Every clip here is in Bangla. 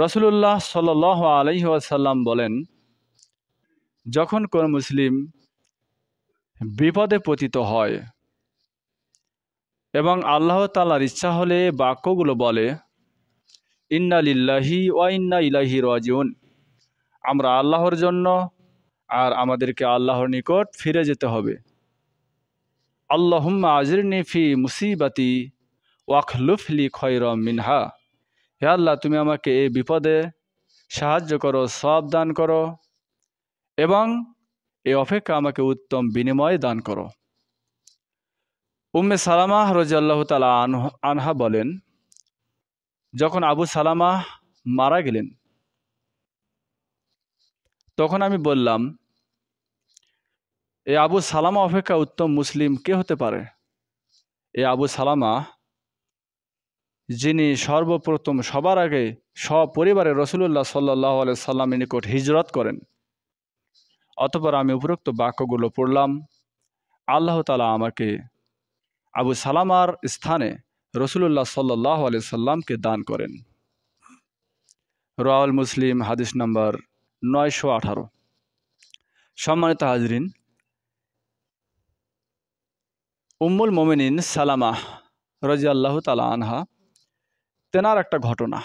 রাসূলুল্লাহ সাল্লাল্লাহু আলাইহি ওয়াসাল্লাম বলেন, যখন কোন মুসলিম বিপদে পতিত হয় এবং আল্লাহ তাআলার ইচ্ছা হলে বাক্যগুলো বলে, ইন্না লিল্লাহি ওয়া ইন্না ইলাইহি রাজিউন, আমরা আল্লাহর জন্য আর আমাদেরকে আল্লাহর নিকট ফিরে যেতে হবে। আল্লাহুম্মা আজিরনি ফি মুসিবাতি ওয়াখলুফ লি খায়রাম মিনহা, হে আল্লাহ, তুমি আমাকে এই বিপদে সাহায্য করো, সওয়াব দান করো এবং এ অপেক্ষা আমাকে উত্তম বিনিময় দান করো। উম্মে সালামা রাদিয়াল্লাহু তাআলা আনহা বলেন, যখন আবু সালামা মারা গেলেন তখন আমি বললাম, এ আবু সালামা অপেক্ষা উত্তম মুসলিম কে হতে পারে? এ আবু সালামা, যিনি সর্বপ্রথম সবার আগে সপরিবারে রাসূলুল্লাহ সাল্লাল্লাহু আলাইহি সাল্লামের নিকট হিজরত করেন। অতঃপর আমি উপরোক্ত বাক্যগুলো পড়লাম, আল্লাহ তাআলা আমাকে আবু সালামার স্থানে রাসূলুল্লাহ সাল্লাল্লাহু আলাইহি সাল্লামকে দান করেন। রাওয়াল মুসলিম, হাদিস নম্বর 918। সম্মানিত হাজরিন, উম্মুল মোমিনিন সালামা রাদিয়াল্লাহু তাআলা আনহা, তেনার একটা ঘটনা।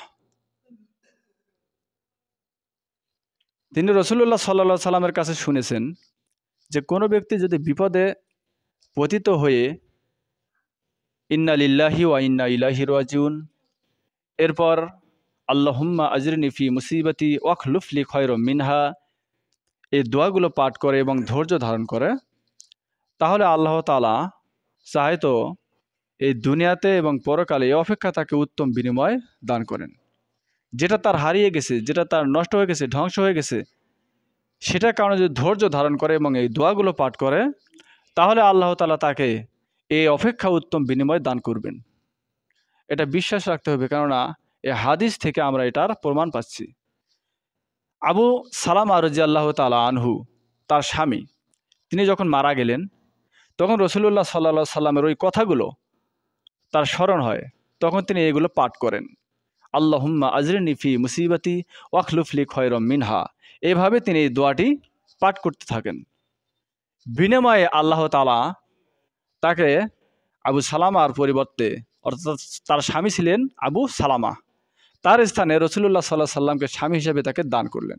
তিনি রাসূলুল্লাহ সাল্লাল্লাহু আলাইহি সাল্লামের কাছে শুনেছেন যে কোনো ব্যক্তি যদি বিপদে পতিত হয়ে ইন্না লিল্লাহি ওয়া ইন্না ইলাইহি রাজিউন, এরপর আল্লাহুম্মা আজরিনি ফি মুসিবাতি ওয়াখলুফ লি খায়রাম মিনহা, এই দোয়াগুলো পাঠ করে এবং ধৈর্য ধারণ করে, তাহলে আল্লাহ তাআলা চাইতো এই দুনিয়াতে এবং পরকালে এই অপেক্ষা তাকে উত্তম বিনিময় দান করেন। যেটা তার হারিয়ে গেছে, যেটা তার নষ্ট হয়ে গেছে, ধ্বংস হয়ে গেছে, সেটার কারণে যদি ধৈর্য ধারণ করে এবং এই দোয়াগুলো পাঠ করে, তাহলে আল্লাহ তাআলা তাকে এই অপেক্ষা উত্তম বিনিময় দান করবেন। এটা বিশ্বাস রাখতে হবে, কেননা এই হাদিস থেকে আমরা এটার প্রমাণ পাচ্ছি। আবু সালামা রাদিয়াল্লাহু তাআলা আনহু, তার স্বামী, তিনি যখন মারা গেলেন তখন রাসূলুল্লাহ সাল্লাল্লাহু আলাইহি সাল্লামের ওই কথাগুলো তার স্মরণ হয়। তখন তিনি এগুলো পাঠ করেন, আল্লাহুম্মা আজরিনি ফি মুসিবাতি ওয়াখলুফ লি খায়রাম মিনহা। এভাবে তিনি এই দোয়াটি পাঠ করতে থাকেন। বিনিময়ে আল্লাহ তাআলা তাকে আবু সালামার পরিবর্তে, অর্থাৎ তার স্বামী ছিলেন আবু সালামা, তার স্থানে রাসূলুল্লাহ সাল্লাল্লাহু আলাইহি সাল্লামকে স্বামী হিসেবে তাকে দান করলেন।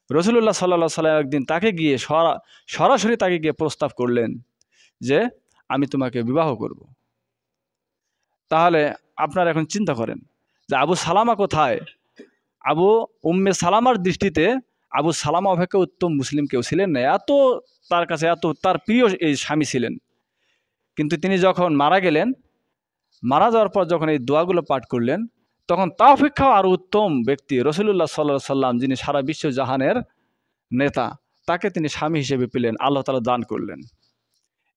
রাসূলুল্লাহ সাল্লাল্লাহু আলাইহি সাল্লাম একদিন তাকে গিয়ে সরাসরি তাকে গিয়ে প্রস্তাব করলেন যে আমি তোমাকে বিবাহ করব। তাহলে আপনারা এখন চিন্তা করেন যে আবু সালামা কোথায়? উম্মে সালামার দৃষ্টিতে আবু সালামা অপেক্ষা উত্তম মুসলিম কেউ ছিলেন না। এত তার কাছে, এত তার প্রিয় এই স্বামী ছিলেন। কিন্তু তিনি যখন মারা গেলেন, মারা যাওয়ার পর যখন এই দোয়াগুলো পাঠ করলেন, তখন তা অপেক্ষাও আরও উত্তম ব্যক্তি রাসূলুল্লাহ সাল্লাল্লাহু আলাইহি সাল্লাম, যিনি সারা বিশ্ব জাহানের নেতা, তাকে তিনি স্বামী হিসেবে পেলেন, আল্লাহ তাআলা দান করলেন।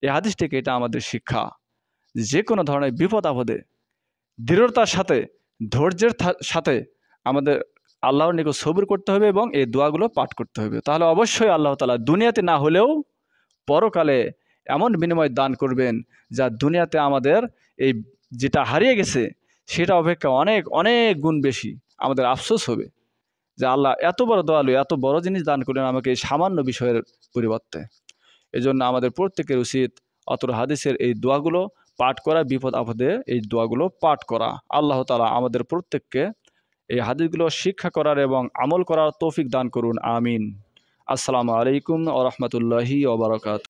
এই হাদিস থেকে এটা আমাদের শিক্ষা, যে কোনো ধরনের বিপদ আপদে দৃঢ়তার সাথে, ধৈর্যের সাথে আমাদের আল্লাহর নিকট সবর করতে হবে এবং এই দোয়াগুলো পাঠ করতে হবে। তাহলে অবশ্যই আল্লাহ তাআলা দুনিয়াতে না হলেও পরকালে এমন বিনিময় দান করবেন, যা দুনিয়াতে আমাদের এই যেটা হারিয়ে গেছে সেটা অপেক্ষা অনেক অনেক গুণ বেশি আমাদের আফসোস হবে যে আল্লাহ এত বড় দয়ালু, এত বড় জিনিস দান করলেন আমাকে এই সামান্য বিষয়ের পরিবর্তে। এজন্য আমাদের প্রত্যেকের উচিত অতর হাদিসের এই দোয়াগুলো পাঠ করা, বিপদ আপদে এই দোয়াগুলো পাঠ করা। আল্লাহ তাআলা আমাদের প্রত্যেককে এই হাদিসগুলো শিক্ষা করার এবং আমল করার তৌফিক দান করুন, আমিন। আসসালামু আলাইকুম ওয়া রাহমাতুল্লাহি ওয়া বারাকাতুহু।